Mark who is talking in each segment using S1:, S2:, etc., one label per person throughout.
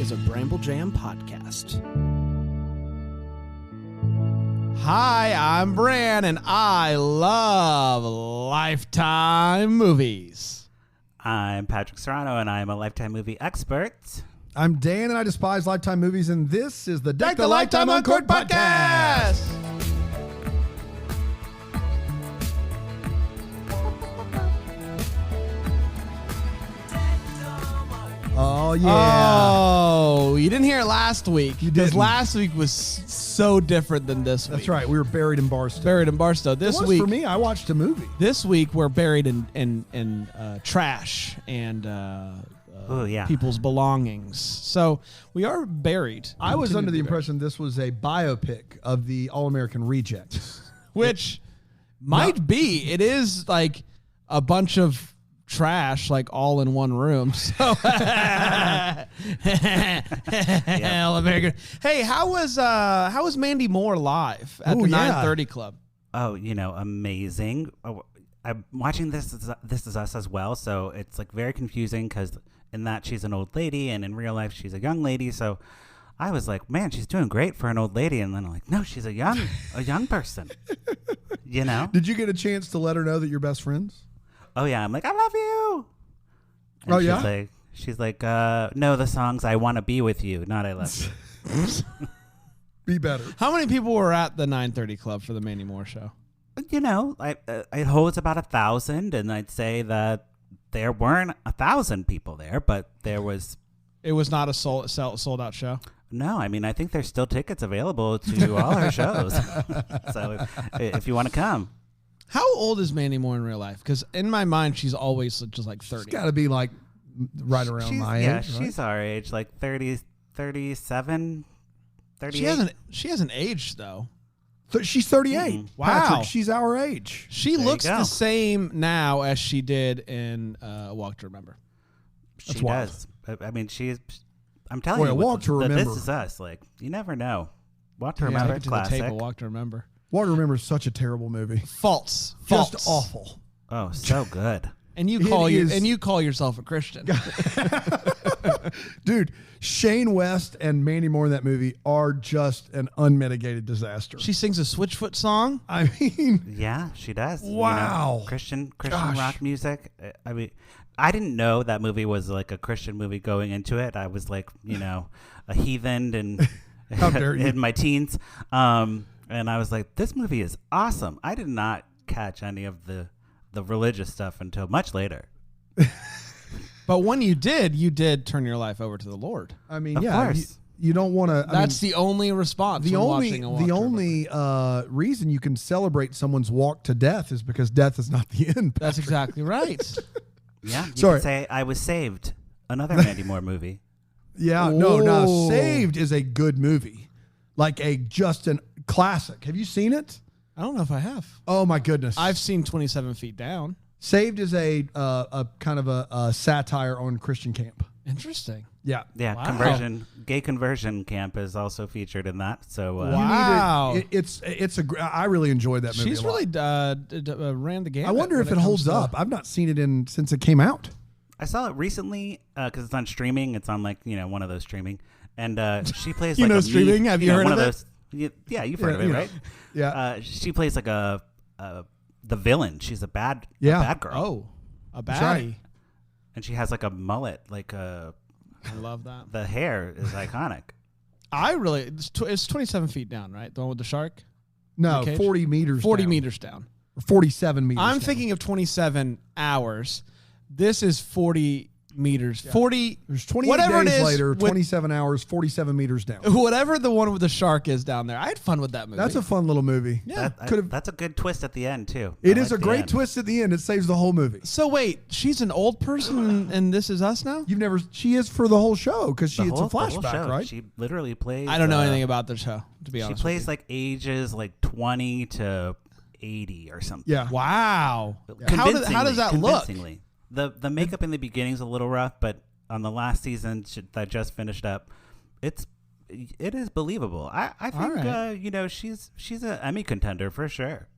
S1: is a Bramble Jam podcast. Hi, I'm Bran, and I love Lifetime movies.
S2: I'm Patrick Serrano, and I'm a Lifetime movie expert.
S3: I'm Dan, and I despise Lifetime movies, and this is the
S1: Deck the Lifetime Uncorked podcast.
S3: Oh, yeah.
S1: Oh, you didn't hear it last week.
S3: You
S1: Because
S3: didn't.
S1: last week was so different than this week.
S3: That's right. We were buried in Barstow.
S1: Buried in Barstow. This
S3: It was
S1: week,
S3: for me. I watched a movie.
S1: This week we're buried in trash and people's belongings. So we are buried.
S3: I was
S1: Continue
S3: under
S1: to
S3: the
S1: be buried.
S3: impression this was a biopic of the All-American Rejects.
S1: Which might be. It is like a bunch of trash, like all in one room. So, All American. Hey, how was Mandy Moore live at the 9:30 Club?
S2: Oh, amazing. I'm watching This Is Us as well, so it's like very confusing because in that she's an old lady and in real life she's a young lady. So I was like, man, she's doing great for an old lady, and then I'm like, no, she's a young person.
S3: Did you get a chance to let her know that you're best friends?
S2: Oh yeah, I'm like, I love you. And
S3: Oh, yeah?
S2: She's like, no, the songs I want to be with you, not I love you.
S3: Be better.
S1: How many people were at the 9:30 Club for the Mandy Moore show?
S2: It holds about 1,000, and I'd say that there weren't 1,000 people there, but there was.
S1: It was not a sold out show.
S2: No, I mean, I think there's still tickets available to all her shows. So if you want to come.
S1: How old is Mandy Moore in real life? Because in my mind, she's always just like 30.
S3: She's got to be like right around my age.
S2: Yeah,
S3: right?
S2: she's our age, like 30, 37, 38.
S1: She hasn't aged though.
S3: She's 38.
S2: Mm-hmm.
S1: Wow.
S3: Patrick, she's our age.
S1: She
S2: There
S1: looks
S2: you go.
S1: the same now as she did in Walk to Remember.
S2: She
S3: wild.
S2: does. I mean, I'm telling
S3: Boy,
S2: you,
S3: Walk to Remember.
S2: This Is Us. Like, you never know. Walk to
S1: Take
S2: Remember,
S1: it to
S2: classic.
S1: the table. Walk to Remember.
S3: Walk to Remember is such a terrible movie.
S1: False.
S3: Just awful.
S2: Oh, so good.
S1: And you call yourself a Christian.
S3: Dude, Shane West and Mandy Moore in that movie are just an unmitigated disaster.
S1: She sings a Switchfoot song.
S3: I mean,
S2: Yeah, she does.
S3: Wow.
S2: Christian
S3: Gosh.
S2: rock music. I mean, I didn't know that movie was like a Christian movie going into it. I was like, a heathen and
S3: How dare you.
S2: in my teens. And I was like, this movie is awesome. I did not catch any of the religious stuff until much later.
S1: But when you did turn your life over to the Lord.
S3: I mean,
S2: Of
S3: yeah,
S2: course.
S3: you don't want to.
S1: That's the only response.
S3: the
S1: when
S3: only
S1: watching a Walk to Remember.
S3: reason you can celebrate someone's walk to death is because death is not the end.
S1: That's exactly right.
S2: Yeah, you
S3: Sorry.
S2: could say I Was Saved, another Mandy Moore movie.
S3: Yeah, no.
S1: Oh.
S3: Saved is a good movie, like just an classic. Have you seen it?
S1: I don't know if I have.
S3: Oh my goodness,
S1: I've seen 27 Feet Down.
S3: Saved is a kind of a satire on Christian camp.
S1: Interesting.
S3: Yeah.
S2: Yeah,
S1: Wow.
S2: gay conversion camp is also featured in that. So
S1: Wow.
S3: I really enjoyed that movie.
S1: She's
S3: a lot.
S1: really ran the gamut.
S3: I wonder if
S1: when
S3: it
S1: comes
S3: holds
S1: to-
S3: up. I've not seen it since it came out.
S2: I saw it recently because it's on streaming. It's on one of those streaming, and she plays
S1: You
S2: like
S1: know
S2: a
S1: streaming? Have you heard
S2: one
S1: of it?
S2: those? Yeah, you've heard of it, right?
S3: Yeah.
S2: She plays like the villain. She's a bad girl.
S1: Oh, a baddie.
S3: right.
S2: And she has like a mullet,
S1: I love that.
S2: the hair is iconic.
S1: It's 27 feet down, right? The one with the shark?
S3: No,
S1: The cage?
S3: 40 meters
S1: 40
S3: down.
S1: meters down.
S3: Or 47 meters
S1: I'm
S3: down.
S1: thinking of 27 hours. This is 40 meters. 40.
S3: There's 28
S1: whatever
S3: days
S1: it is
S3: later,
S1: with-
S3: 27 hours, 47 meters down.
S1: Whatever the one with the shark is down there. I had fun with that movie.
S3: That's a fun little movie.
S1: Yeah.
S2: That's a good twist at the end too.
S3: It
S2: I
S3: is
S2: like
S3: a
S2: the
S3: great
S2: end.
S3: twist at the end. It saves the whole movie.
S1: So wait, she's an old person and This Is Us now?
S3: She is for the whole show because
S2: The
S3: it's a
S2: whole
S3: flashback,
S2: show.
S3: right?
S2: She literally plays.
S1: I don't know anything about the show, to be
S2: She
S1: honest.
S2: plays like ages like 20 to 80 or something.
S3: Yeah.
S1: Wow. How does that look?
S2: Convincingly. The makeup in the beginning is a little rough, but on the last season that just finished up, it is believable. I think
S1: All right.
S2: she's an Emmy contender for sure.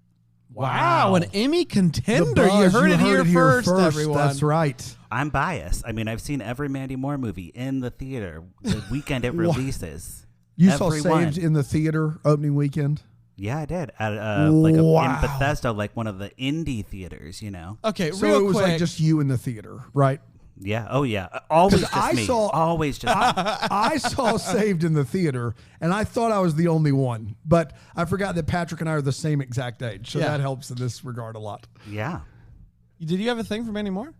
S1: Wow, an Emmy contender.
S3: Buzz,
S1: you heard it here first, everyone.
S3: That's right.
S2: I'm biased. I mean, I've seen every Mandy Moore movie in the theater the weekend it releases.
S3: You saw Saved in the theater opening weekend?
S2: Yeah, I did. At in Bethesda, like one of the indie theaters,
S1: Okay,
S3: so
S1: real
S3: it was
S1: quick.
S3: like just you in the theater, right?
S2: Yeah. Oh, yeah. Always just me. Always just me.
S3: I saw Saved in the theater, and I thought I was the only one. But I forgot that Patrick and I are the same exact age, so that helps in this regard a lot.
S2: Yeah.
S1: Did you have a thing for Mandy Moore?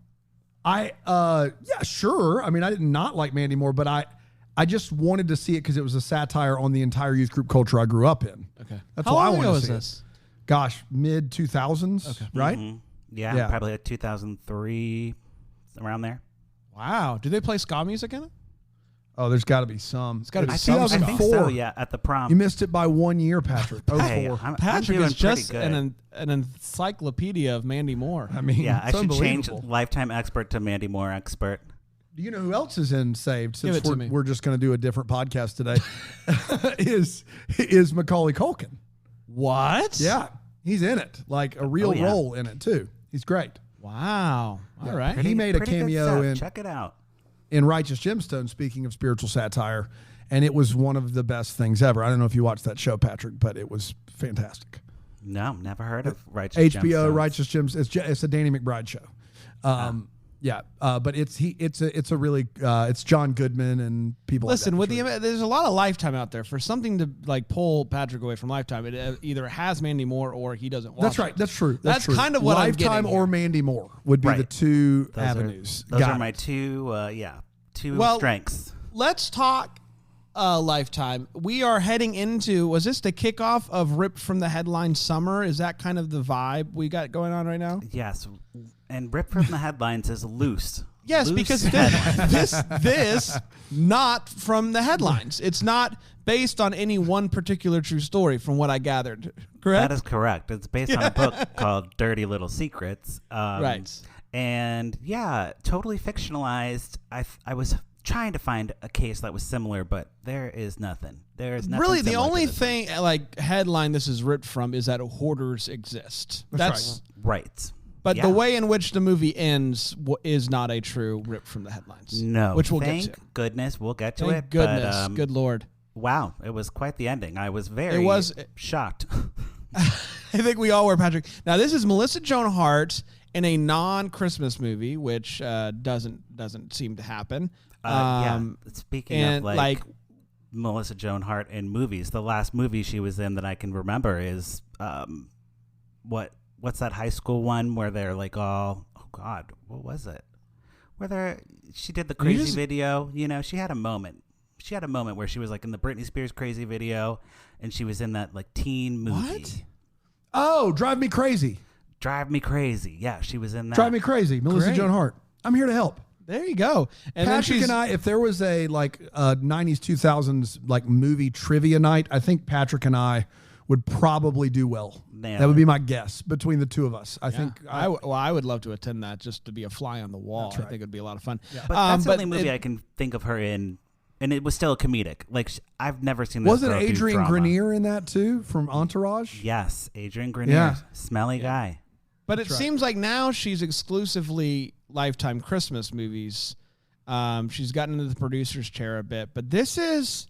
S3: Yeah, sure. I mean, I did not like Mandy Moore, but I just wanted to see it because it was a satire on the entire youth group culture I grew up in.
S1: Okay.
S3: That's
S1: How
S3: why I
S1: long
S3: wanted
S1: ago
S3: to
S1: was
S3: see
S1: this?
S3: it. Gosh, mid-2000s, right?
S2: Mm-hmm. Yeah, probably like 2003, around there.
S1: Wow. Do they play ska music in it?
S3: Oh, there's got to be some.
S1: It's got to be
S3: some.
S1: 2004.
S2: I think so, yeah, at the prom.
S3: You missed it by 1 year, Patrick.
S2: Hey,
S3: 04.
S1: Patrick
S2: I'm
S1: is just
S2: good.
S1: an encyclopedia of Mandy Moore.
S3: I mean,
S2: yeah, I
S3: it's
S2: should change
S3: unbelievable.
S2: Lifetime expert to Mandy Moore expert.
S3: Do you know who else is in Saved?
S1: Give
S3: Since
S1: it to me.
S3: we're just going to do a different podcast today, is Macaulay Culkin.
S1: What?
S3: Yeah, he's in it, like a real role in it too. He's great.
S1: Wow. All right.
S3: He made a
S2: Pretty good
S3: cameo
S2: stuff.
S3: in
S2: Check it out.
S3: in Righteous Gemstones, speaking of spiritual satire, and it was one of the best things ever. I don't know if you watched that show, Patrick, but it was fantastic.
S2: No, never heard of Righteous
S3: HBO
S2: Gemstones.
S3: Righteous Gems. It's a Danny McBride show. Yeah, but it's John Goodman and people.
S1: Listen,
S3: like that.
S1: with there's a lot of Lifetime out there. For something to like pull Patrick away from Lifetime, it either has Mandy Moore or he doesn't watch
S3: That's right.
S1: it.
S3: That's true.
S1: That's
S3: true.
S1: kind of what I'm
S3: Lifetime
S1: getting
S3: or
S1: here.
S3: Mandy Moore would be the two avenues.
S2: Those are my two strengths.
S1: Let's talk Lifetime. We are heading into, was this the kickoff of Ripped from the Headline Summer? Is that kind of the vibe we got going on right now?
S2: Yes, and Ripped from the Headlines is loose.
S1: Yes,
S2: Loose
S1: because
S2: headlines.
S1: this not from the headlines. It's not based on any one particular true story, from what I gathered. Correct?
S2: That is correct. It's based on a book called Dirty Little Secrets.
S1: Right.
S2: And yeah, totally fictionalized. I was trying to find a case that was similar, but there is nothing. There is nothing.
S1: Really, the
S2: similar to
S1: only
S2: this
S1: thing like headline this is ripped from is that hoarders exist. That's
S2: right.
S1: But
S2: Yeah.
S1: the way in which the movie ends is not a true rip from the headlines.
S2: No,
S1: which we'll
S2: thank
S1: get to.
S2: goodness we'll get to
S1: Thank
S2: it.
S1: goodness,
S2: but,
S1: good Lord.
S2: Wow, it was quite the ending. I was very shocked.
S1: I think we all were, Patrick. Now this is Melissa Joan Hart in a non-Christmas movie, which doesn't seem to happen.
S2: Speaking of like Melissa Joan Hart in movies, the last movie she was in that I can remember is what's that high school one where they're like all, oh God, what was it? Where she did the crazy video. You know, she had a moment. She had a moment where she was like in the Britney Spears crazy video, and she was in that like teen movie.
S3: What? Oh, Drive Me Crazy.
S2: Drive Me Crazy. Yeah, she was in that.
S3: Drive Me Crazy. Melissa Joan Hart. I'm here to help.
S1: There you go. And
S3: Patrick and I, if there was a like 90s, 2000s like movie trivia night, I think Patrick and I would probably do well.
S2: Yeah.
S3: That would be my guess between the two of us. I think.
S1: I would love to attend that just to be a fly on the wall.
S3: Right.
S1: I think it'd be a lot of fun.
S2: But that's the only movie I can think of her in, and it was still a comedic. Like I've never seen this.
S3: Wasn't
S2: girl do
S3: Adrian
S2: drama.
S3: Grenier in that too from Entourage?
S2: Yes, Adrian Grenier.
S3: Yeah.
S2: Smelly guy.
S1: But it seems like now she's exclusively Lifetime Christmas movies. She's gotten into the producer's chair a bit, but this is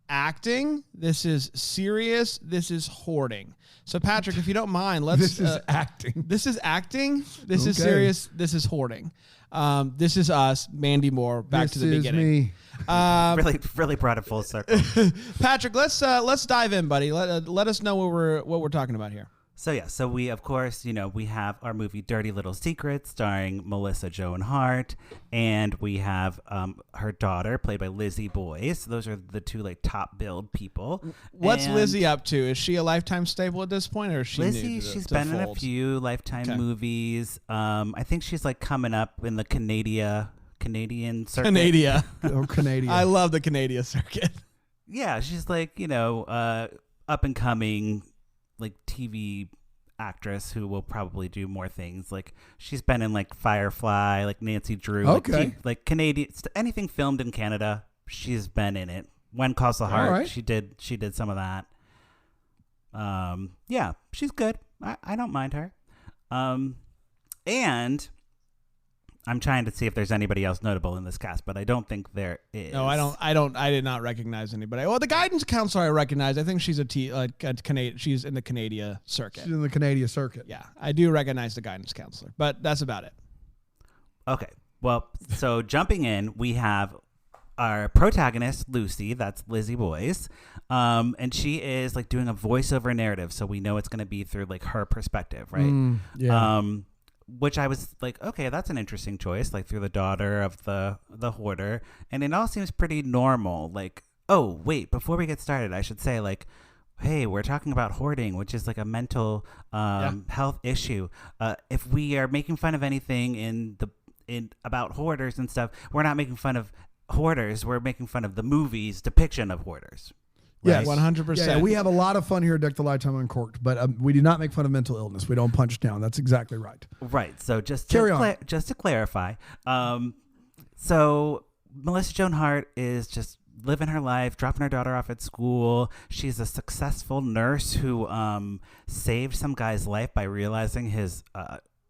S1: acting. This is serious. This is hoarding. So, Patrick, if you don't mind, let's.
S3: This is acting.
S1: This is acting. This is serious. This is hoarding. This is us, Mandy Moore. Back to the beginning.
S3: Me.
S2: Really brought it full circle.
S1: Patrick, let's dive in, buddy. Let us know what we're talking about here.
S2: So we, of course, we have our movie Dirty Little Secrets starring Melissa Joan Hart, and we have her daughter played by Lizzie Boyce. Those are the two like top billed people.
S1: What's
S2: And
S1: Lizzie up to? Is she a Lifetime staple at this point, or is she
S2: Lizzie?
S1: new to
S2: She's
S1: the
S2: been in a
S1: fold?
S2: few Lifetime movies. I think she's like coming up in the Canadian circuit.
S1: Canada.
S3: Oh, Canadian.
S1: I love the Canadian circuit.
S2: Yeah, she's like up and coming like TV actress who will probably do more things. Like she's been in like Firefly, like Nancy Drew.
S3: Okay.
S2: Like Canadian, anything filmed in Canada, she's been in it. When Calls the Heart,
S3: right.
S2: she did some of that. Yeah, she's good. I don't mind her. And I'm trying to see if there's anybody else notable in this cast, but I don't think there is.
S1: No, I did not recognize anybody. Well, the guidance counselor I recognize. I think she's a Canadian. She's in the Canadian circuit.
S3: She's in the Canadian circuit.
S1: Yeah, I do recognize the guidance counselor, but that's about it.
S2: Okay. Well, so jumping in, we have our protagonist, Lucy. That's Lizzie Boyce. And she is like doing a voiceover narrative. So we know it's going to be through like her perspective, right?
S3: Yeah.
S2: Which I was like, okay, that's an interesting choice, like through the daughter of the hoarder. And it all seems pretty normal. Like, oh, wait, before we get started, I should say, like, hey, we're talking about hoarding, which is like a mental health issue. If we are making fun of anything in about hoarders and stuff, we're not making fun of hoarders. We're making fun of the movie's depiction of hoarders.
S3: Yes,
S1: 100%.
S3: Yeah, we have a lot of fun here at Deck the Lifetime Uncorked, but we do not make fun of mental illness. We don't punch down. That's exactly right.
S2: Right. So just to clarify, so Melissa Joan Hart is just living her life, dropping her daughter off at school. She's a successful nurse who saved some guy's life by realizing his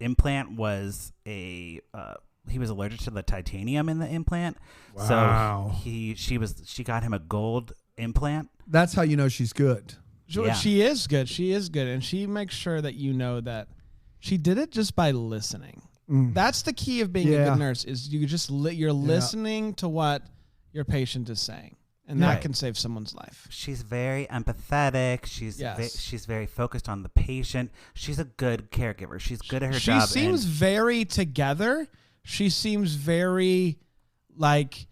S2: implant was he was allergic to the titanium in the implant.
S3: Wow.
S2: So she got him a gold implant.
S3: That's how you know she's good.
S1: Yeah. She is good. She is good. And she makes sure that you know that she did it just by listening. That's the key of being a good nurse is you just you're listening to what your patient is saying. And that can save someone's life.
S2: She's very empathetic. She's very focused on the patient. She's a good caregiver. She's good at her job.
S1: She seems very together. She seems very like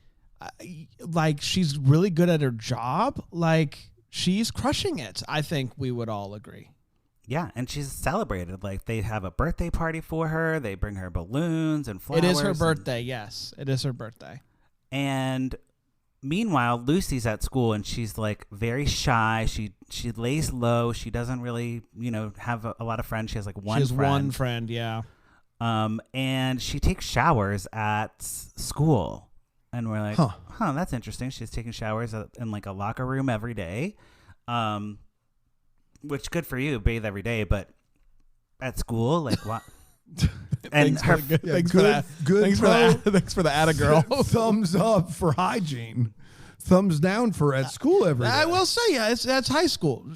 S1: she's really good at her job. Like she's crushing it. I think we would all agree.
S2: Yeah, and she's celebrated. Like they have a birthday party for her. They bring her balloons and flowers.
S1: It is her birthday. Yes, it is her birthday.
S2: And meanwhile, Lucy's at school and she's like very shy. She lays low. She doesn't really, have a lot of friends. She has like one
S1: friend, yeah.
S2: And she takes showers at school. And we're like, huh, that's interesting. She's taking showers in like a locker room every day. Which good for you, bathe every day, but at school, like what? And
S1: thanks for that. Thanks for the atta girl.
S3: Thumbs up for hygiene. Thumbs down for at school every day.
S1: I will say, that's high school.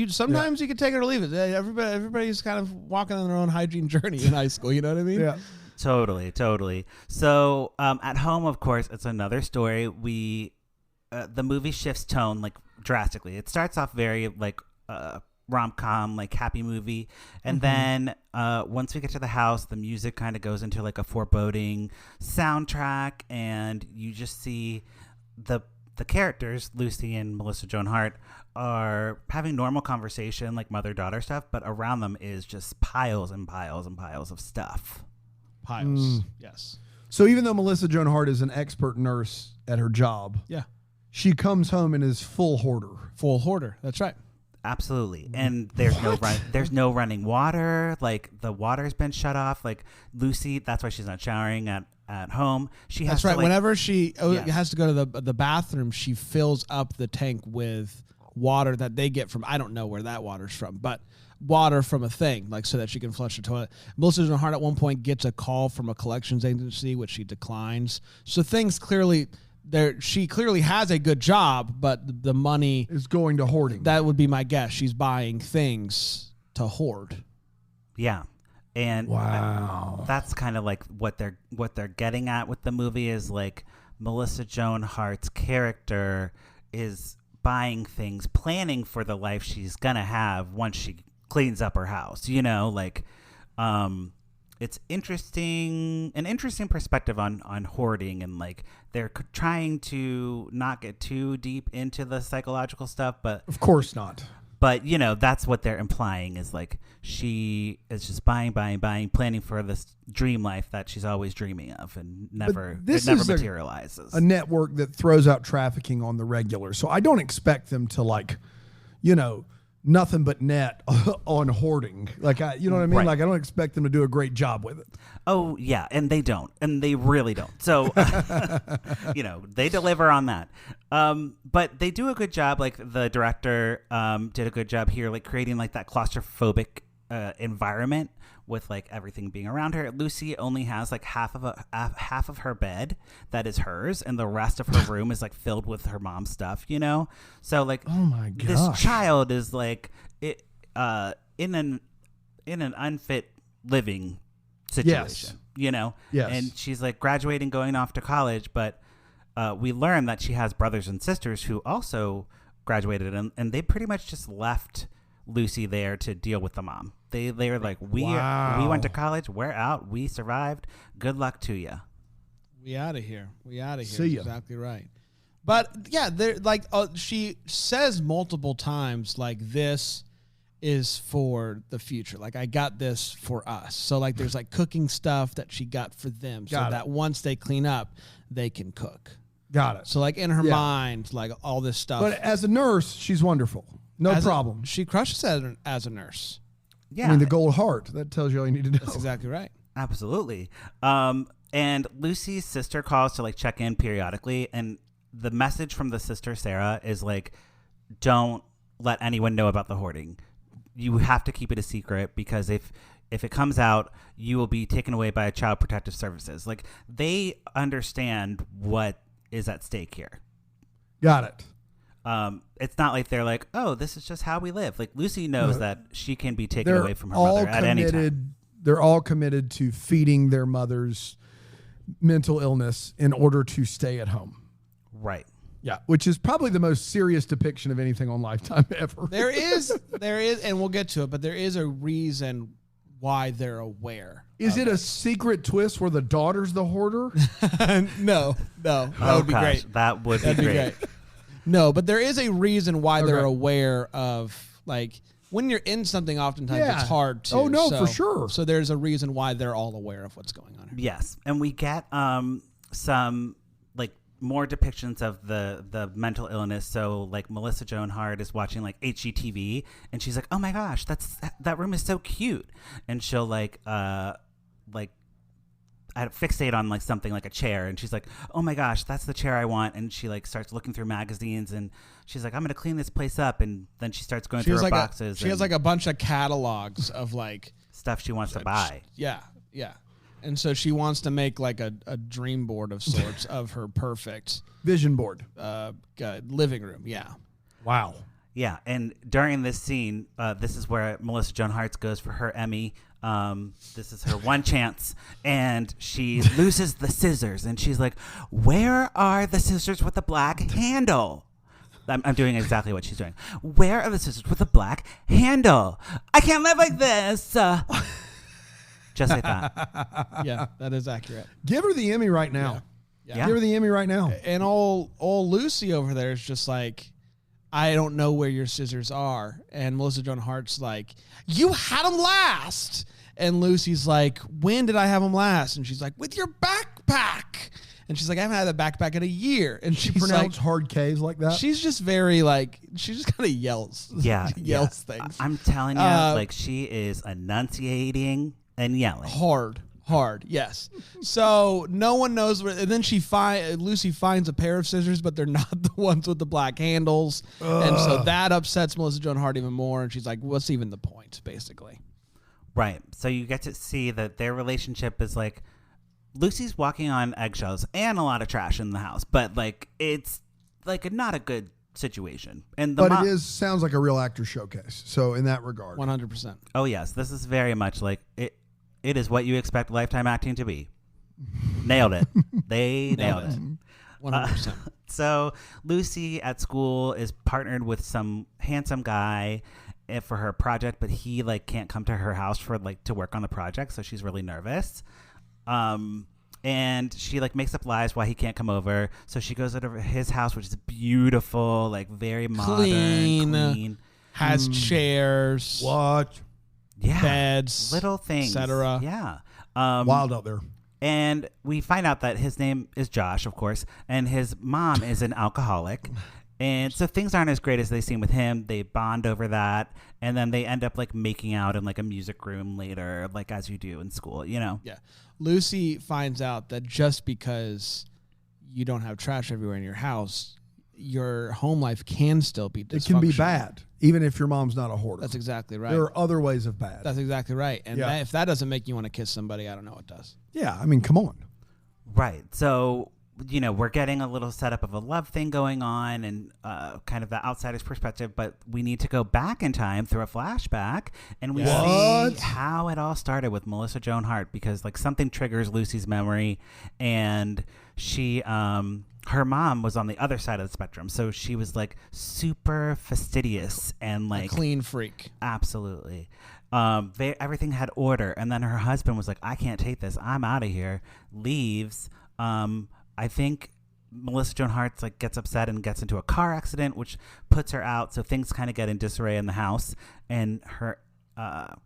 S1: Sometimes you can take it or leave it. Everybody's kind of walking on their own hygiene journey in high school. You know what I mean?
S3: Yeah.
S2: Totally. So at home, of course, it's another story. The movie shifts tone like drastically. It starts off very like rom-com, like happy movie, and then once we get to the house, the music kind of goes into like a foreboding soundtrack, and you just see the characters, Lucy and Melissa Joan Hart, are having normal conversation like mother-daughter stuff, but around them is just piles and piles and piles of stuff.
S1: Yes.
S3: So even though Melissa Joan Hart is an expert nurse at her job, she comes home and is full hoarder.
S1: That's right.
S2: Absolutely. And there's no running water. Like the water's been shut off. Like Lucy, that's why she's not showering at home. She has
S1: That's right.
S2: to, like,
S1: whenever she has to go to the bathroom, she fills up the tank with water that they get from, I don't know where that water's from, but water from a thing, like so that she can flush the toilet. Melissa Joan Hart at one point gets a call from a collections agency, which she declines. So things clearly she clearly has a good job, but the money
S3: is going to hoarding.
S1: That would be my guess. She's buying things to hoard.
S2: Yeah. And
S3: wow.
S2: That's kind of like what they're getting at with the movie is like Melissa Joan Hart's character is buying things, planning for the life she's gonna have once she cleans up her house, it's an interesting perspective on hoarding, and like they're trying to not get too deep into the psychological stuff, but
S3: of course not.
S2: But that's what they're implying is like she is just buying, planning for this dream life that she's always dreaming of, and it never materializes.
S3: A network that throws out trafficking on the regular, so I don't expect them to nothing but net on hoarding. Like, you know what I mean?
S2: Right.
S3: Like, I don't expect them to do a great job with it.
S2: Oh, yeah. And they don't. And they really don't. So, they deliver on that. But they do a good job. Like, the director did a good job here, like, creating, like, that claustrophobic environment with like everything being around her. Lucy only has like half of her bed that is hers, and the rest of her room is like filled with her mom's stuff. You know, so like,
S3: oh my gosh,
S2: this child is like in an unfit living situation. You know, and she's like graduating, going off to college, but we learn that she has brothers and sisters who also graduated, and they pretty much just left Lucy there to deal with the mom. They were like, we went to college, we're out, we survived, good luck to you.
S1: We out of here.
S3: See ya.
S1: Exactly right. But yeah, they're like, she says multiple times like, this is for the future. Like, I got this for us. So like, there's like cooking stuff that she got for them, that once they clean up, they can cook.
S3: Got it.
S1: So like in her mind, like all this stuff.
S3: But as a nurse, she's wonderful. No problem.
S1: She crushes as a nurse.
S2: Yeah.
S3: I mean, the gold heart, that tells you all you need to know.
S1: That's exactly right.
S2: Absolutely. And Lucy's sister calls to like check in periodically, and the message from the sister Sarah is like, don't let anyone know about the hoarding. You have to keep it a secret, because if it comes out, you will be taken away by Child Protective Services. Like, they understand what is at stake here.
S3: Got it.
S2: It's not like they're like, oh, this is just how we live. Like, Lucy knows that she can be taken away from her mother at any time.
S3: They're all committed to feeding their mother's mental illness in order to stay at home.
S2: Right.
S3: Yeah, which is probably the most serious depiction of anything on Lifetime ever.
S1: There is, and we'll get to it, but there is a reason why they're aware.
S3: Is it a secret twist where the daughter's the hoarder?
S1: No. That would be great.
S2: That would be great.
S1: No, but there is a reason why they're aware of, like, when you're in something, oftentimes it's hard to.
S3: Oh, no, for sure.
S1: So there's a reason why they're all aware of what's going on here.
S2: Yes. And we get some, like, more depictions of the mental illness. So, like, Melissa Joan Hart is watching, like, HGTV, and she's like, oh, my gosh, that room is so cute. And she'll, like I'd fixate on like something like a chair, and she's like, oh my gosh, that's the chair I want. And she like starts looking through magazines, and she's like, I'm gonna clean this place up. And then she starts going through her boxes.
S1: She has like a bunch of catalogs of like
S2: stuff she wants to buy.
S1: Yeah. And so she wants to make like a dream board of sorts of her perfect
S3: vision board
S1: living room. Yeah.
S3: Wow.
S2: Yeah, and during this scene, this is where Melissa Joan Hart goes for her Emmy. This is her one chance, and she loses the scissors, and she's like, where are the scissors with the black handle? I'm doing exactly what she's doing. Where are the scissors with the black handle? I can't live like this. Just like that.
S1: Yeah, that is accurate.
S3: Give her the Emmy right now.
S1: Yeah.
S3: Give her the Emmy right now.
S1: And old Lucy over there is just like, I don't know where your scissors are. And Melissa Joan Hart's like, you had them last. And Lucy's like, when did I have them last? And she's like, with your backpack. And she's like, I haven't had that backpack in a year. And she
S3: pronounced hard K's like that.
S1: She's just very like, she just kind of yells.
S2: Yeah.
S1: Yells things.
S2: I'm telling you, like, she is enunciating and yelling.
S1: Hard, yes. So no one knows where, and then Lucy finds a pair of scissors, but they're not the ones with the black handles. And so that upsets Melissa Joan Hart even more. And she's like, what's even the point, basically?
S2: Right. So you get to see that their relationship is like, Lucy's walking on eggshells and a lot of trash in the house, but like, it's like not a good situation. And
S3: but it sounds like a real actor showcase. So in that regard,
S1: 100%.
S2: Oh yes, this is very much like it. It is what you expect Lifetime acting to be. Nailed it. They nailed it.
S1: 100%.
S2: So Lucy at school is partnered with some handsome guy for her project, but he like can't come to her house for like to work on the project, so she's really nervous. And she like makes up lies why he can't come over. So she goes over to his house, which is beautiful, like very modern, clean.
S1: Has chairs.
S3: What?
S2: Yeah,
S1: beds,
S2: little things,
S1: etc.
S2: Yeah,
S3: wild out there.
S2: And we find out that his name is Josh, of course, and his mom is an alcoholic. And so things aren't as great as they seem with him. They bond over that, and then they end up like making out in like a music room later, like as you do in school, you know?
S1: Yeah. Lucy finds out that just because you don't have trash everywhere in your house, your home life can still be dysfunctional.
S3: It can be bad. even if your mom's not a hoarder.
S1: That's exactly right.
S3: There are other ways of bad.
S1: That's exactly right. And
S3: Yeah.
S1: if that doesn't make you want to kiss somebody, I don't know what does.
S3: Yeah, I mean, come on.
S2: Right. So, we're getting a little setup of a love thing going on and kind of the outsider's perspective, but we need to go back in time through a flashback and we
S3: What?
S2: see how it all started with Melissa Joan Hart, because like something triggers Lucy's memory, and she her mom was on the other side of the spectrum, so she was like super fastidious and like
S1: A clean freak.
S2: absolutely. Everything had order, and then her husband was like, I can't take this, I'm out of here, leaves. I think Melissa Joan Hart like gets upset and gets into a car accident, which puts her out, so things kind of get in disarray in the house, and her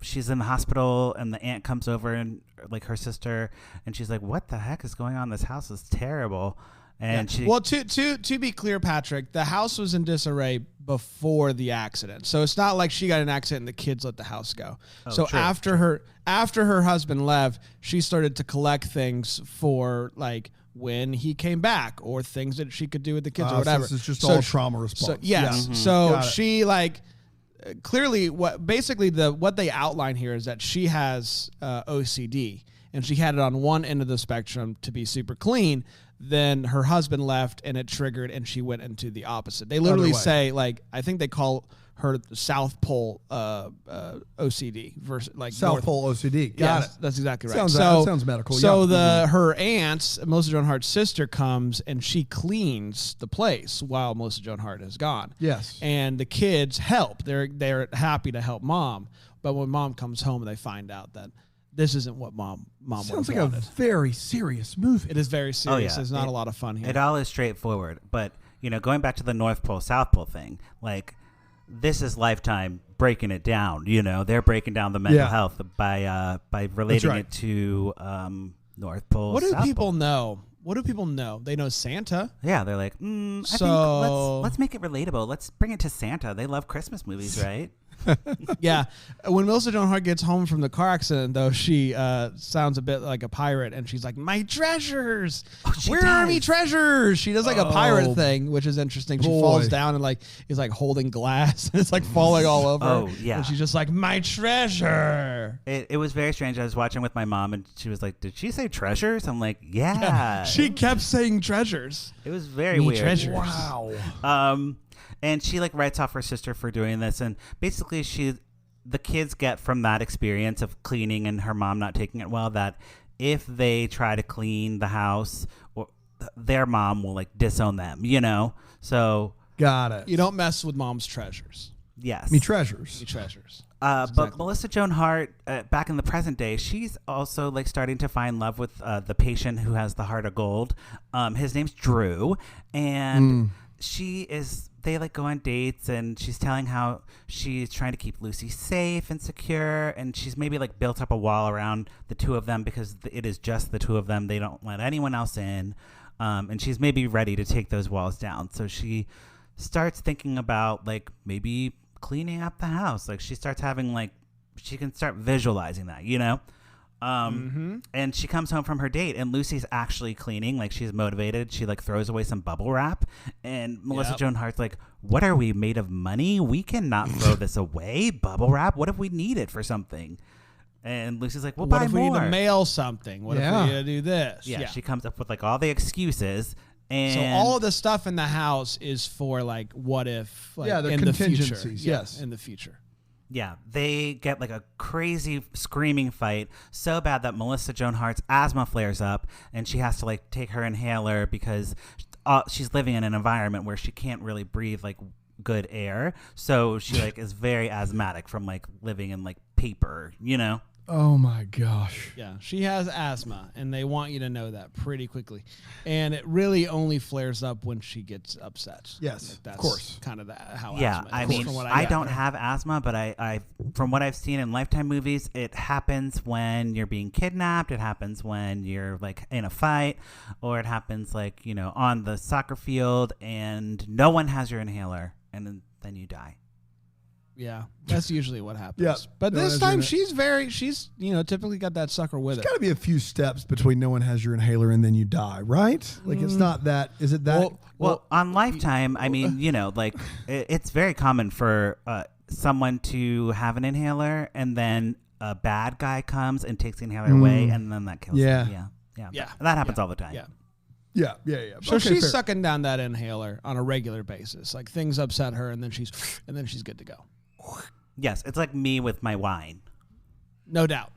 S2: she's in the hospital, and the aunt comes over, and like her sister, and she's like, what the heck is going on, this house is terrible. And she,
S1: well, to be clear, Patrick, the house was in disarray before the accident, so it's not like she got in an accident and the kids let the house go. So
S2: true,
S1: after her husband left, she started to collect things for like when he came back, or things that she could do with the kids or whatever.
S3: So this is just
S1: So
S3: all
S1: she-
S3: trauma response.
S1: So yes,
S3: Yeah.
S1: so
S3: Got it.
S1: she like clearly what they outline here is that she has OCD, and she had it on one end of the spectrum to be super clean. Then her husband left, and it triggered, and she went into the opposite. They literally
S3: way.
S1: say, like, I think they call her South Pole OCD versus like
S3: South
S1: North
S3: Pole OCD. Got
S1: Yes,
S3: it.
S1: that's exactly right.
S3: Sounds medical.
S1: So
S3: Yeah.
S1: her aunt, Melissa Joan Hart's sister, comes and she cleans the place while Melissa Joan Hart is gone.
S3: Yes.
S1: And the kids help. They're happy to help mom, but when mom comes home, they find out that this isn't what mom
S3: Sounds
S1: would
S3: like
S1: have
S3: a
S1: wanted.
S3: very serious movie.
S1: It is very serious.
S2: yeah.
S1: There's not a lot of fun here.
S2: it all is straightforward, but going back to the North Pole South Pole thing, like this is Lifetime breaking it down. They're breaking down the mental
S3: Yeah.
S2: health by relating
S3: right.
S2: it to North Pole.
S1: What do
S2: South
S1: people
S2: Pole.
S1: know? What do people know? They know Santa.
S2: Yeah, they're like, I
S1: So-
S2: think let's make it relatable. Let's bring it to Santa. They love Christmas movies, right?
S1: Yeah. When Melissa Joan Hart gets home from the car accident, though, she sounds a bit like a pirate, and she's like, "My treasures!
S2: She
S1: Where are me
S2: does.
S1: treasures?" She does like a pirate
S3: Oh,
S1: thing, which is interesting. She
S3: boy.
S1: falls down and like is like holding glass, and it's like falling all over.
S2: Oh, yeah.
S1: And she's just like, "My treasure."
S2: It was very strange. I was watching with my mom, and she was like, "Did she say treasures?" I'm like, "Yeah."
S1: She kept saying treasures.
S2: It was very
S1: Me
S2: weird.
S1: treasures.
S3: Wow.
S2: And she like writes off her sister for doing this, and basically the kids get from that experience of cleaning and her mom not taking it well that if they try to clean the house, their mom will like disown them, So
S3: Got it.
S1: You don't mess with mom's treasures.
S2: yes,
S3: Me treasures.
S1: Me treasures.
S2: But
S1: Exactly.
S2: Melissa Joan Hart, back in the present day, she's also like starting to find love with the patient who has the heart of gold. His name's Drew, and they like go on dates, and she's telling how she's trying to keep Lucy safe and secure, and she's maybe like built up a wall around the two of them because it is just the two of them. They don't let anyone else in, and she's maybe ready to take those walls down. So she starts thinking about like maybe cleaning up the house. Like she starts having like she can start visualizing that, and she comes home from her date, and Lucy's actually cleaning. Like she's motivated. She like throws away some bubble wrap, and Melissa
S1: Yep.
S2: Joan Hart's like, "What are we made of? Money? We cannot throw this away. Bubble wrap? What if we need it for something?" And Lucy's like, "We'll
S1: What
S2: buy
S1: if we
S2: more."
S1: need to mail something? What if
S3: Yeah.
S1: we need to do this?
S2: yeah, she comes up with like all the excuses, and
S1: So all of the stuff in the house is for like what if, like,
S3: Yeah, they're
S1: in the future.
S3: contingencies, yes.
S1: in the future.
S2: yeah, they get like a crazy screaming fight so bad that Melissa Joan Hart's asthma flares up, and she has to like take her inhaler because she's living in an environment where she can't really breathe like good air. So she like is very asthmatic from like living in like paper,
S3: Oh my gosh.
S1: Yeah, she has asthma, and they want you to know that pretty quickly. And it really only flares up when she gets upset.
S3: Yes,
S1: Like, that's
S3: of course.
S1: kind of how
S2: Yeah,
S1: asthma is,
S2: I mean,
S1: from what
S2: I
S1: get.
S2: don't have asthma, but I from what I've seen in Lifetime movies, it happens when you're being kidnapped. It happens when you're like in a fight, or it happens like on the soccer field and no one has your inhaler, and then you die.
S1: Yeah, that's usually what happens.
S3: Yeah.
S1: But
S3: No one
S1: this
S3: has
S1: time
S3: your
S1: she's typically got that sucker with
S3: There's
S1: it.
S3: got to be a few steps between no one has your inhaler and then you die, right? Like it's not that. Is it that?
S2: Well, on Lifetime, I mean, like it's very common for someone to have an inhaler and then a bad guy comes and takes the inhaler away and then that kills them. Yeah. That happens all the time.
S1: Yeah.
S3: Yeah.
S1: So
S3: Okay,
S1: she's
S3: fair.
S1: sucking down that inhaler on a regular basis. Like things upset her, and then she's good to go.
S2: Yes, it's like me with my wine.
S1: No doubt.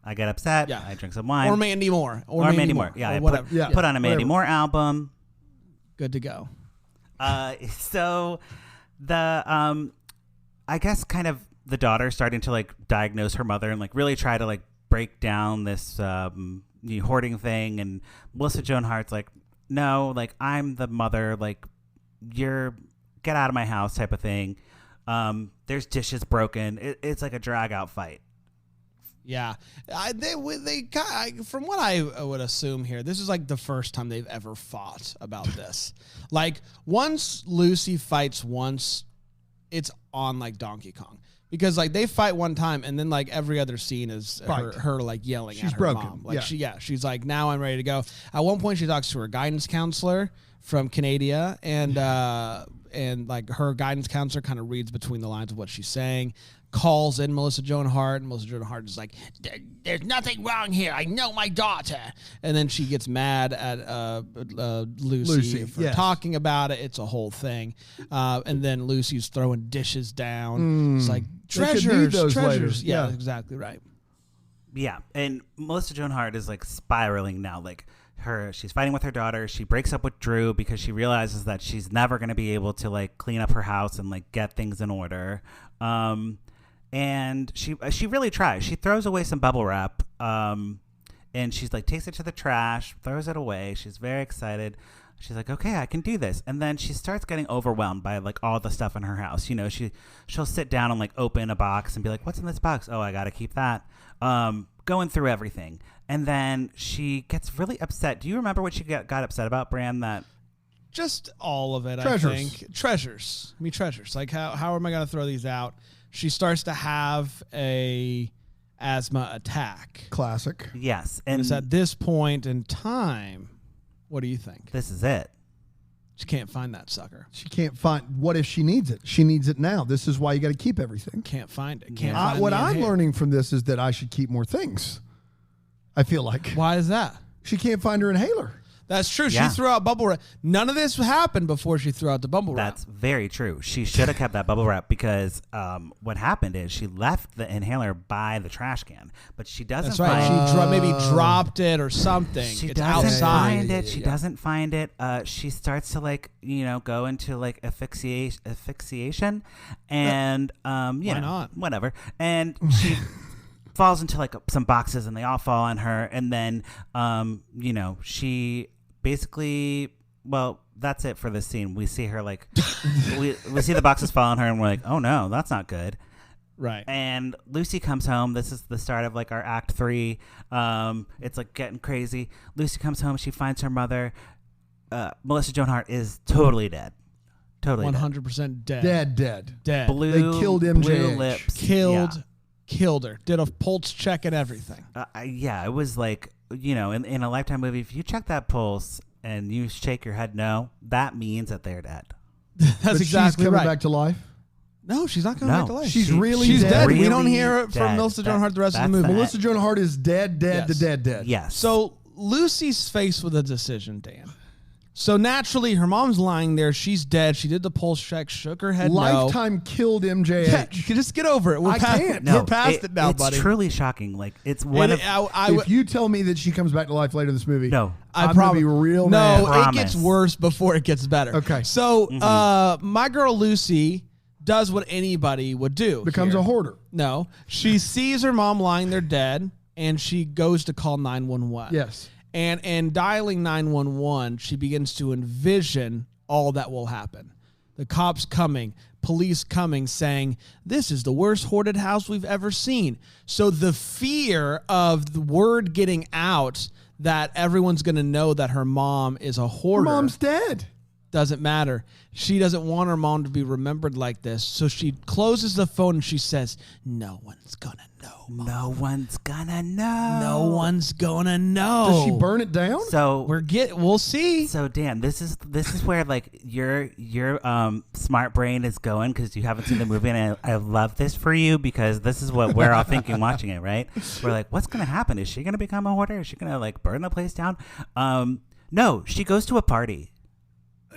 S2: I get upset.
S1: Yeah.
S2: I drink some wine.
S1: Or Mandy Moore.
S2: Or Mandy Moore. Yeah,
S1: Or
S2: I
S1: whatever.
S2: put on a Mandy
S3: whatever.
S2: Moore album.
S1: Good to go.
S2: So the I guess kind of the daughter starting to like diagnose her mother and like really try to like break down this hoarding thing, and Melissa Joan Hart's like, no, like I'm the mother, like you're get out of my house type of thing. There's dishes broken. It's like a drag out fight.
S1: Yeah, from what I would assume here, this is like the first time they've ever fought about this. Like once Lucy fights once, it's on like Donkey Kong, because like they fight one time and then like every other scene is her like yelling at her
S3: broken.
S1: mom. Like
S3: Yeah.
S1: she's like, now I'm ready to go. At one point she talks to her guidance counselor from Canada, and like her guidance counselor kind of reads between the lines of what she's saying, calls in Melissa Joan Hart, and Melissa Joan Hart is like, there's nothing wrong here. I know my daughter. And then she gets mad at Lucy for talking about it. It's a whole thing. And then Lucy's throwing dishes down. It's like, treasures.
S3: Later.
S1: Yeah, exactly right.
S2: Yeah, and Melissa Joan Hart is like spiraling now. Like she's fighting with her daughter. She breaks up with Drew because she realizes that she's never going to be able to like clean up her house and like get things in order. And she really tries. She throws away some bubble wrap. And she's like takes it to the trash, throws it away. She's very excited. She's like, okay, I can do this. And then she starts getting overwhelmed by like all the stuff in her house. She'll sit down and like open a box and be like, what's in this box? Oh, I got to keep that. Going through everything. And then she gets really upset. Do you remember what she got upset about, Bran? That
S1: just all of it,
S3: treasures.
S1: I think. Treasures. Like how am I going to throw these out? She starts to have a asthma attack.
S3: Classic.
S2: yes.
S1: And
S2: And
S1: it's at this point in time. What do you think?
S2: this is it.
S1: She can't find that sucker.
S3: She can't find. What if she needs it? She needs it now. This is why you got to keep everything.
S1: Can't find it. Can't find
S3: What
S1: the
S3: I'm
S1: inhaler.
S3: learning from this is that I should keep more things. I feel like
S1: Why is that?
S3: she can't find her inhaler.
S1: That's true.
S2: Yeah.
S1: She threw out bubble wrap. None of this happened before she threw out the bubble wrap.
S2: That's very true. She should have kept that bubble wrap because what happened is she left the inhaler by the trash can, but she doesn't
S1: That's right.
S2: find
S1: She maybe dropped it or something.
S2: She
S1: It's
S2: doesn't
S1: outside.
S2: find it. She doesn't find it. She starts to like, go into like asphyxiation and
S1: not?
S2: whatever. And she falls into like some boxes and they all fall on her. And then, she basically, well, that's it for this scene. We see her like, we see the boxes fall on her and we're like, oh no, that's not good.
S1: Right.
S2: And Lucy comes home. This is the start of like our act 3. It's like getting crazy. Lucy comes home. She finds her mother. Melissa Joan Hart is totally dead. Totally
S1: 100% dead.
S3: Dead.
S2: Blue,
S3: They killed MJH.
S2: blue lips.
S1: Killed her. Did a pulse check and everything.
S2: Yeah, it was like, in a Lifetime movie, if you check that pulse and you shake your head no, that means that they're dead.
S1: That's
S3: But
S1: exactly
S3: she's coming
S1: right.
S3: back to life.
S1: No, she's not coming
S2: No,
S1: back to life.
S3: She's really
S1: She's
S3: dead.
S1: dead. We
S2: Really
S1: don't hear it from
S2: dead.
S1: Melissa Joan Hart the rest of the
S2: That's
S1: movie.
S2: the-
S3: Melissa Joan Hart is dead
S1: Yes.
S3: to dead.
S2: Yes.
S1: So Lucy's faced with a decision, Dan. So naturally, her mom's lying there. She's dead. She did the pulse check, shook her head.
S3: Lifetime killed MJH.
S1: No. Yeah, you can just get over it. We're
S3: I
S1: past,
S3: can't.
S1: We're past it now,
S2: it's
S1: buddy.
S2: truly shocking. Like it's one of
S3: If you tell me that she comes back to life later in this movie,
S2: no.
S3: I'm going to be real mad.
S1: No, it
S2: Promise.
S1: gets worse before it gets better.
S3: Okay.
S1: So my girl Lucy does what anybody would do.
S3: Becomes
S1: here.
S3: a hoarder.
S1: No, she sees her mom lying there dead, and she goes to call 911.
S3: Yes.
S1: And dialing 911, she begins to envision all that will happen. The cops coming, police coming, saying, this is the worst hoarded house we've ever seen. So the fear of the word getting out that everyone's going to know that her mom is a
S3: Her
S1: hoarder.
S3: mom's dead.
S1: doesn't matter. She doesn't want her mom to be remembered like this. So she closes the phone and she says, no one's going to know. Mom.
S2: No one's gonna know.
S1: No one's going to know.
S3: Does she burn it down?
S2: So
S1: we'll see.
S2: So Dan, this is where like your smart brain is going because you haven't seen the movie, and I love this for you because this is what we're all thinking watching it, right? We're like, what's gonna happen? Is she gonna become a hoarder? Is she gonna like burn the place down? No, she goes to a party.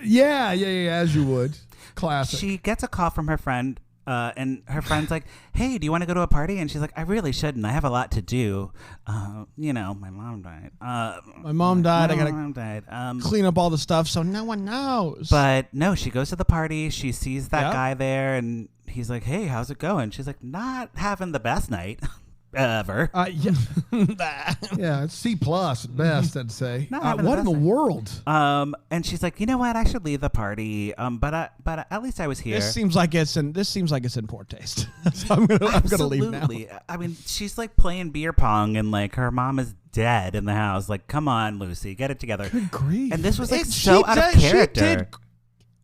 S3: Yeah, as you would. Classic.
S2: She gets a call from her friend. And her friend's like, hey, do you want to go to a party? And she's like, I really shouldn't. I have a lot to do. My mom died.
S1: My mom died. I got
S2: to
S1: clean up all the stuff so no one knows.
S2: But no, she goes to the party. She sees that guy there, and he's like, hey, how's it going? She's like, not having the best night ever.
S3: Yeah, it's C+ at best, I'd say.
S2: What
S3: in the world?
S2: And she's like, you know what? I should leave the party. But at least I was here.
S1: This seems like it's in poor taste. So I'm gonna leave now.
S2: I mean, she's like playing beer pong, and like her mom is dead in the house. Like, come on, Lucy, get it together.
S3: Good grief!
S2: And this was like so out of character.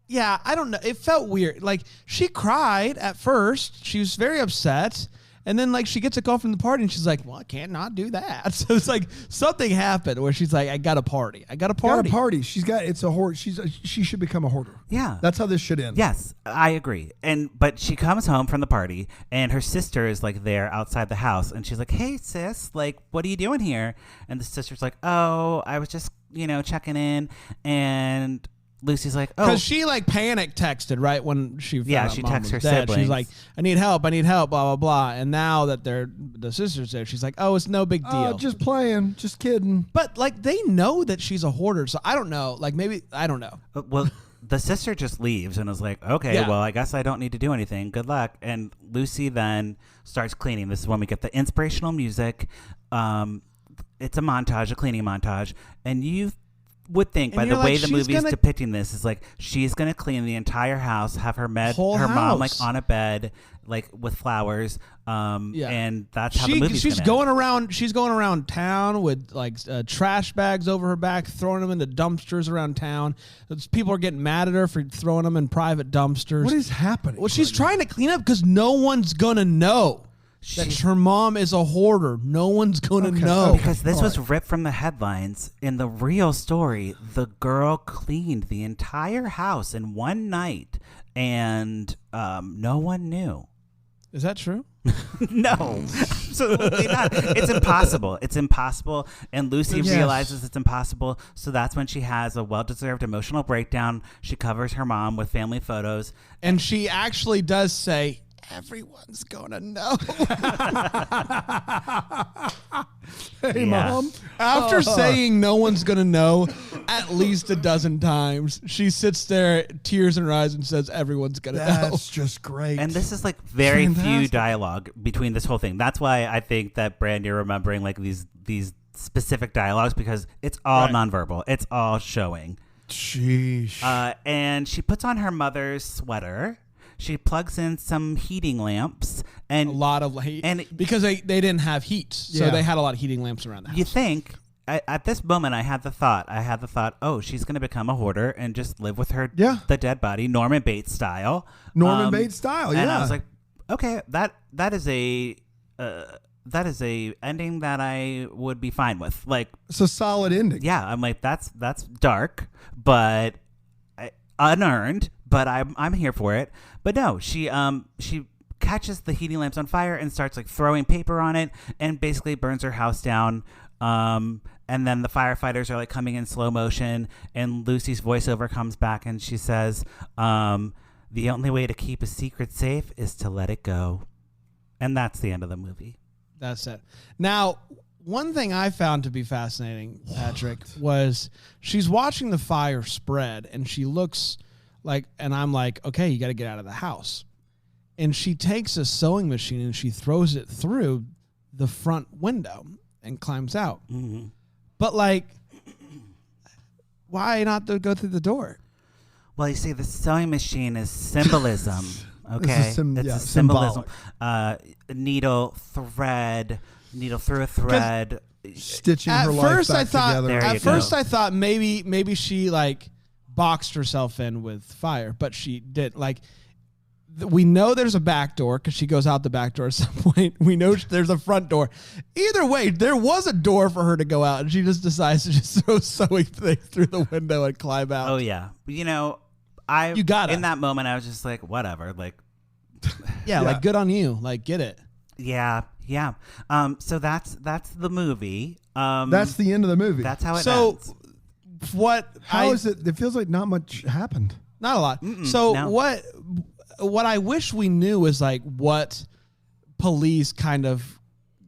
S1: Yeah, I don't know. It felt weird. Like she cried at first. She was very upset. And then, like, she gets a call from the party, and she's like, well, I can't not do that. So it's like something happened where she's like, I got a party.
S3: It's a hoard. She should become a hoarder.
S2: Yeah.
S3: That's how this should end.
S2: Yes, I agree. But she comes home from the party, and her sister is, like, there outside the house. And she's like, hey, sis, like, what are you doing here? And the sister's like, oh, I was just, checking in. And Lucy's like, oh.
S1: Because she like panic texted right when she found out
S2: she
S1: mom
S2: texts
S1: was
S2: her
S1: dead.
S2: siblings.
S1: She's like, I need help, blah, blah, blah. And now that the sister's there, she's like, oh, it's no big deal.
S3: Just playing, just kidding.
S1: But like they know that she's a hoarder, so I don't know. Like maybe, I don't know.
S2: Well, the sister just leaves and is like, okay, well, I guess I don't need to do anything. Good luck. And Lucy then starts cleaning. This is when we get the inspirational music. It's a montage, a cleaning montage. And you would think by the way the movie is depicting this is like she's gonna clean the entire house, have her mom like on a bed like with flowers, and that's how the movie's
S1: she's going around town with like trash bags over her back, throwing them into dumpsters around town. People are getting mad at her for throwing them in private dumpsters.
S3: What is happening?
S1: Well, she's trying to clean up because no one's gonna know that her mom is a hoarder. No one's going to know.
S2: Because this was ripped from the headlines. In the real story, the girl cleaned the entire house in one night, and no one knew.
S1: Is that true?
S2: No, absolutely not. It's impossible. It's impossible. And Lucy realizes it's impossible. So that's when she has a well-deserved emotional breakdown. She covers her mom with family photos.
S1: And she actually does say, everyone's gonna know.
S3: Hey, Mom.
S1: After saying no one's gonna know at least a dozen times, she sits there, tears in her eyes, and says, everyone's gonna know.
S3: That's just great.
S2: And this is like very few dialogue between this whole thing. That's why I think that, Brand, you're remembering like these specific dialogues because it's all nonverbal. It's all showing.
S3: Sheesh.
S2: And she puts on her mother's sweater. She plugs in some heating lamps and
S1: a lot of heat, and because they didn't have heat, so they had a lot of heating lamps around the house.
S2: You think at this moment I had the thought, oh, she's going to become a hoarder and just live with her the dead body, Norman Bates style. And I was like, okay, that is a ending that I would be fine with. Like,
S3: it's a solid ending.
S2: Yeah, I'm like that's dark, but unearned. But I'm here for it. But no, she catches the heating lamps on fire and starts like throwing paper on it and basically burns her house down. And then the firefighters are like coming in slow motion, and Lucy's voiceover comes back and she says, the only way to keep a secret safe is to let it go. And that's the end of the movie.
S1: That's it. Now, one thing I found to be fascinating, Patrick, was she's watching the fire spread and she looks like, and I'm like, okay, you got to get out of the house. And she takes a sewing machine and she throws it through the front window and climbs out.
S2: Mm-hmm.
S1: But like, why not go through the door?
S2: Well, you see, the sewing machine is symbolism. Okay, it's a symbolism. Needle through a thread,
S3: stitching her life back together.
S1: At first, I thought maybe she like boxed herself in with fire, but she did like. We know there's a back door because she goes out the back door at some point. We know there's a front door. Either way, there was a door for her to go out, and she just decides to just throw sewing things through the window and climb out.
S2: Oh yeah, you got in that moment. I was just like, whatever, like,
S1: yeah, like good on you, like get it.
S2: Yeah. So that's the movie.
S3: That's the end of the movie.
S2: That's how it
S1: ends.
S3: How is it? It feels like not much happened.
S1: Not a lot. What I wish we knew is like what police kind of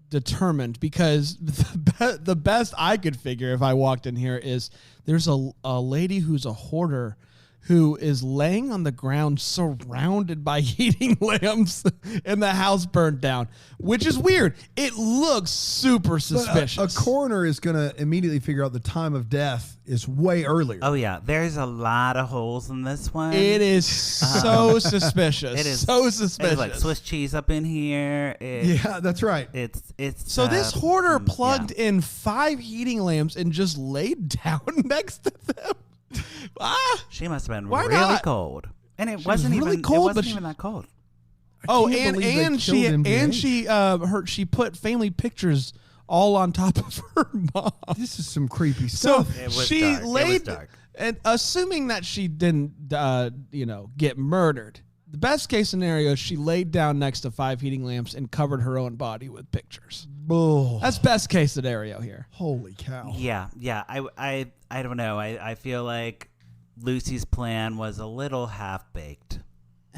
S1: determined, because the best I could figure if I walked in here is there's a lady who's a hoarder who is laying on the ground surrounded by heating lamps and the house burned down, which is weird. It looks super suspicious.
S3: A coroner is going to immediately figure out the time of death is way earlier.
S2: Oh, yeah. There's a lot of holes in this one.
S1: It is so suspicious.
S2: It is
S1: so suspicious.
S2: It's like Swiss cheese up in here.
S3: Yeah, that's right.
S2: It's
S1: so this hoarder plugged in 5 heating lamps and just laid down next to them.
S2: She must have been really cold, and it wasn't
S1: really
S2: even
S1: cold.
S2: It wasn't even that cold.
S1: Oh, and she put family pictures all on top of her mom.
S3: This is some creepy stuff.
S1: So she laid, and assuming that she didn't, get murdered. The best case scenario is she laid down next to 5 heating lamps and covered her own body with pictures.
S3: Oh.
S1: That's best case scenario here.
S3: Holy cow.
S2: Yeah. I don't know. I feel like Lucy's plan was a little half-baked.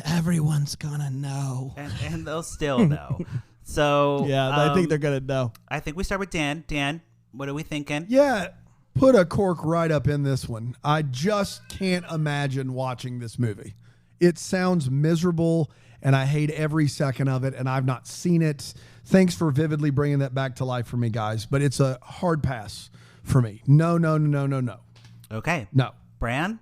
S1: Everyone's gonna know.
S2: And they'll still know. So
S1: yeah, I think they're gonna know.
S2: I think we start with Dan. Dan, what are we thinking?
S3: Yeah, put a cork right up in this one. I just can't imagine watching this movie. It sounds miserable, and I hate every second of it, and I've not seen it. Thanks for vividly bringing that back to life for me, guys, but it's a hard pass for me. No.
S2: Okay.
S3: No.
S2: Bran?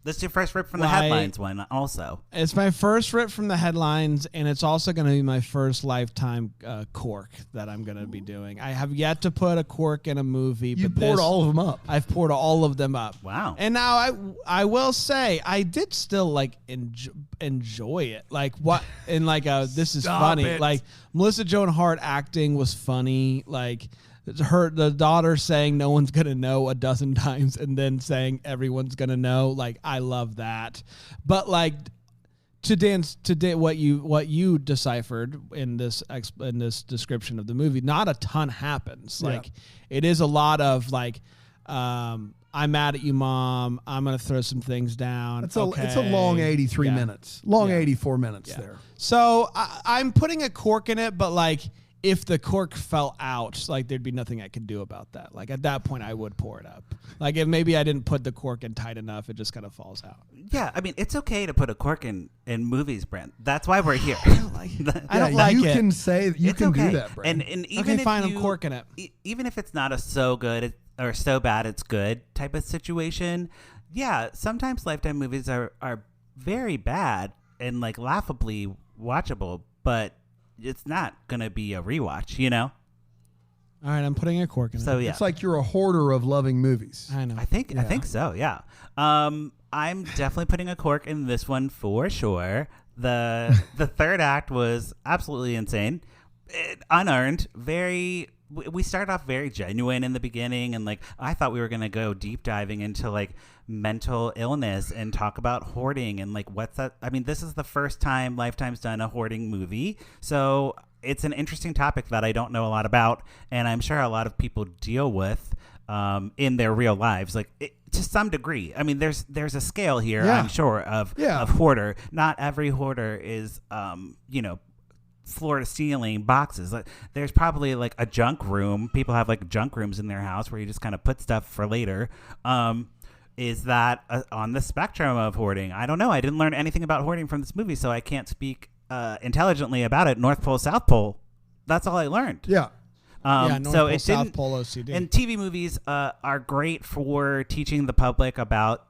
S2: This is your first rip from the headlines one also.
S1: It's my first rip from the headlines, and it's also going to be my first lifetime cork that I'm going to be doing. I have yet to put a cork in a movie.
S3: You poured all of them up.
S1: I've poured all of them up.
S2: Wow.
S1: And now I will say I did still like enjoy it. Like what? And like this is funny.
S3: It.
S1: Like Melissa Joan Hart acting was funny. Like the daughter saying no one's gonna know a dozen times and then saying everyone's gonna know, like I love that. But like to what you deciphered in this description of the movie, not a ton happens.
S3: Yeah.
S1: Like it is a lot of like I'm mad at you, Mom. I'm gonna throw some things down.
S3: It's a long 83 minutes, 84 minutes there.
S1: So I'm putting a cork in it, but like if the cork fell out, like there'd be nothing I could do about that. Like at that point, I would pour it up. Like if maybe I didn't put the cork in tight enough, it just kind of falls out.
S2: Yeah, I mean it's okay to put a cork in movies, Brent. That's why we're here.
S1: I don't like it.
S3: You can say you can do that, Brent.
S2: And even if
S1: I'm corking it.
S2: Even if it's not a so good or so bad it's good type of situation, yeah, sometimes Lifetime movies are very bad and like laughably watchable, but it's not gonna be a rewatch, you know.
S1: All right, I'm putting a cork in it.
S2: So yeah,
S3: it's like you're a hoarder of loving movies.
S1: I know.
S2: I think so. Yeah. I'm definitely putting a cork in this one for sure. The third act was absolutely insane, unearned. We started off very genuine in the beginning, and like I thought we were gonna go deep diving into like mental illness and talk about hoarding and like what's that. I mean, this is the first time Lifetime's done a hoarding movie, so it's an interesting topic that I don't know a lot about, and I'm sure a lot of people deal with in their real lives, like to some degree. I mean, there's a scale here, I'm sure, of hoarder. Not every hoarder is floor to ceiling boxes. Like there's probably like a junk room. People have like junk rooms in their house where you just kind of put stuff for later. Is that on the spectrum of hoarding? I don't know. I didn't learn anything about hoarding from this movie, so I can't speak intelligently about it. North Pole, South Pole. That's all I learned.
S3: Yeah.
S1: North Pole, South Pole OCD.
S2: And TV movies are great for teaching the public about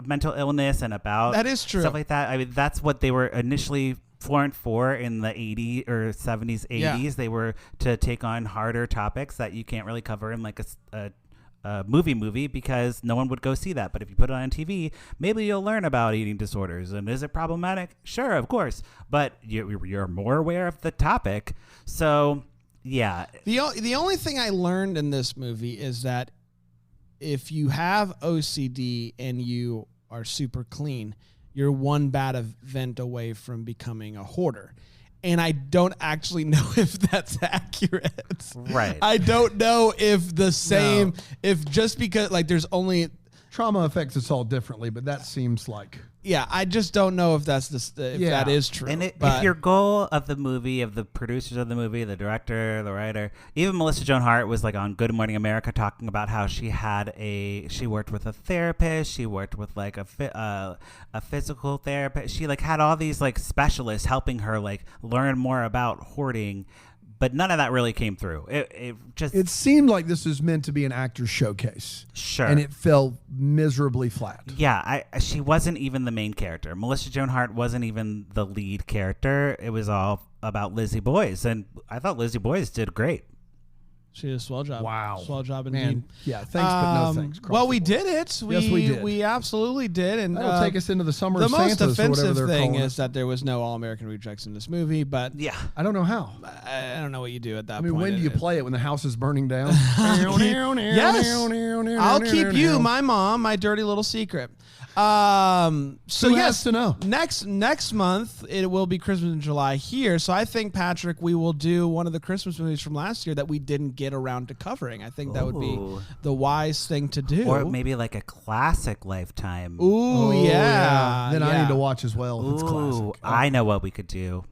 S2: mental illness and about
S1: that is true.
S2: Stuff like that. I mean, that's what they were initially formed for in the 80s or 70s, 80s. They were to take on harder topics that you can't really cover in like a movie because no one would go see that. But if you put it on TV, maybe you'll learn about eating disorders. And is it problematic? Sure, of course. But you're more aware of the topic. So, yeah.
S1: The only thing I learned in this movie is that if you have OCD and you are super clean, you're one bad event away from becoming a hoarder. And I don't actually know if that's accurate.
S2: Right.
S1: I don't know if the same, if just because, like, there's only...
S3: Trauma affects us all differently, but that seems like...
S1: Yeah, I just don't know if that's that is true.
S2: And if your goal of the movie, of the producers of the movie, the director, the writer, even Melissa Joan Hart was like on Good Morning America talking about how she worked with a therapist, she worked with like a physical therapist, she like had all these like specialists helping her like learn more about hoarding. But none of that really came through. It
S3: seemed like this was meant to be an actor's showcase.
S2: Sure.
S3: And it fell miserably flat.
S2: Yeah, she wasn't even the main character. Melissa Joan Hart wasn't even the lead character. It was all about Lizzie Boyes. And I thought Lizzie Boyes did great.
S1: She did a swell job.
S3: Wow.
S1: Swell job indeed.
S3: Man, yeah, thanks, but no thanks.
S1: Well, we did it.
S3: Yes, we did.
S1: We absolutely did. And
S3: that'll take us into the summer
S1: the
S3: of
S1: most
S3: Santas or whatever
S1: offensive
S3: they're
S1: thing
S3: calling
S1: is
S3: it.
S1: that there was no All-American Rejects in this movie, but
S2: Yeah.
S3: I don't know how.
S1: I don't know what you do at that
S3: I
S1: point.
S3: mean, when do you play it? When the house is burning down?
S1: Yes. I'll keep you, my mom, my dirty little secret. So
S3: Who
S1: yes,
S3: has to know?
S1: Next month it will be Christmas in July here. So I think, Patrick, we will do one of the Christmas movies from last year that we didn't get around to covering. I think that would be
S2: Ooh.
S1: the wise thing to do.
S2: Or maybe like a classic Lifetime.
S1: Ooh, yeah.
S3: Then I
S1: yeah.
S3: need to watch as well. If it's
S2: Ooh,
S3: classic.
S2: I know what we could do.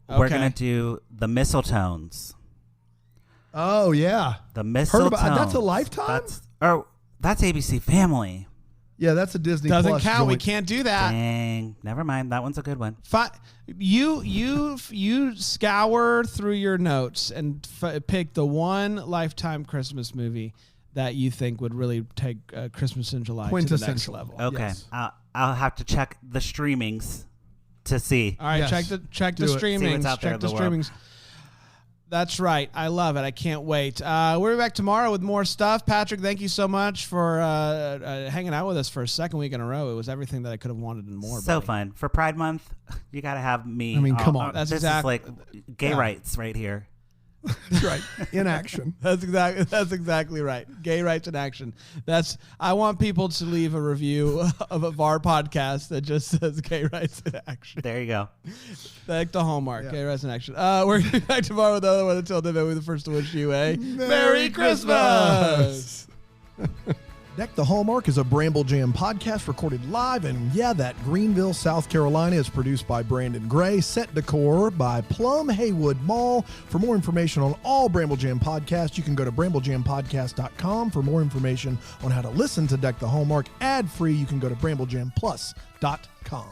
S2: We're
S1: Okay.
S2: going to do The Mistletones.
S3: Oh yeah,
S2: The
S3: Heard about
S2: Mistletones.
S3: that's a Lifetime.
S2: That's ABC Family.
S3: Yeah, that's a Disney
S1: Doesn't
S3: Plus
S1: count. We
S3: joint.
S1: can't do that.
S2: Dang. Never mind. That one's a good one.
S1: You scour through your notes and pick the one Lifetime Christmas movie that you think would really take Christmas in July to the next
S3: Quintessential.
S1: level.
S2: Okay.
S3: Yes.
S2: I'll have to check the streamings to see.
S1: All right,
S3: Yes.
S1: check the
S3: Do it.
S2: See
S1: streamings.
S2: what's out there
S1: Check
S2: in
S1: the
S2: the world.
S1: streamings. That's right. I love it. I can't wait. We're back tomorrow with more stuff. Patrick, thank you so much for hanging out with us for a second week in a row. It was everything that I could have wanted and more.
S2: So
S1: buddy.
S2: fun. For Pride Month, you got to have me.
S3: I mean, come on.
S1: That's
S2: this
S1: exactly-
S2: is like gay rights right here.
S3: That's right. In action.
S1: That's exactly right. Gay rights in action. I want people to leave a review of our podcast that just says gay rights in action.
S2: There you go.
S1: Thank the Hallmark.
S3: Yeah.
S1: Gay rights in action. We're going to be back tomorrow with another one. Until then, we're the first to wish you a Merry Christmas.
S3: Deck the Hallmark is a Bramble Jam podcast recorded live, and that Greenville, South Carolina, is produced by Brandon Gray. Set decor by Plum Haywood Mall. For more information on all Bramble Jam podcasts, you can go to bramblejampodcast.com. For more information on how to listen to Deck the Hallmark ad-free, you can go to bramblejamplus.com.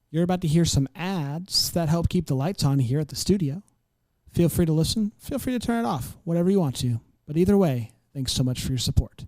S4: You're about to hear some ads that help keep the lights on here at the studio. Feel free to listen. Feel free to turn it off, whatever you want to. But either way, thanks so much for your support.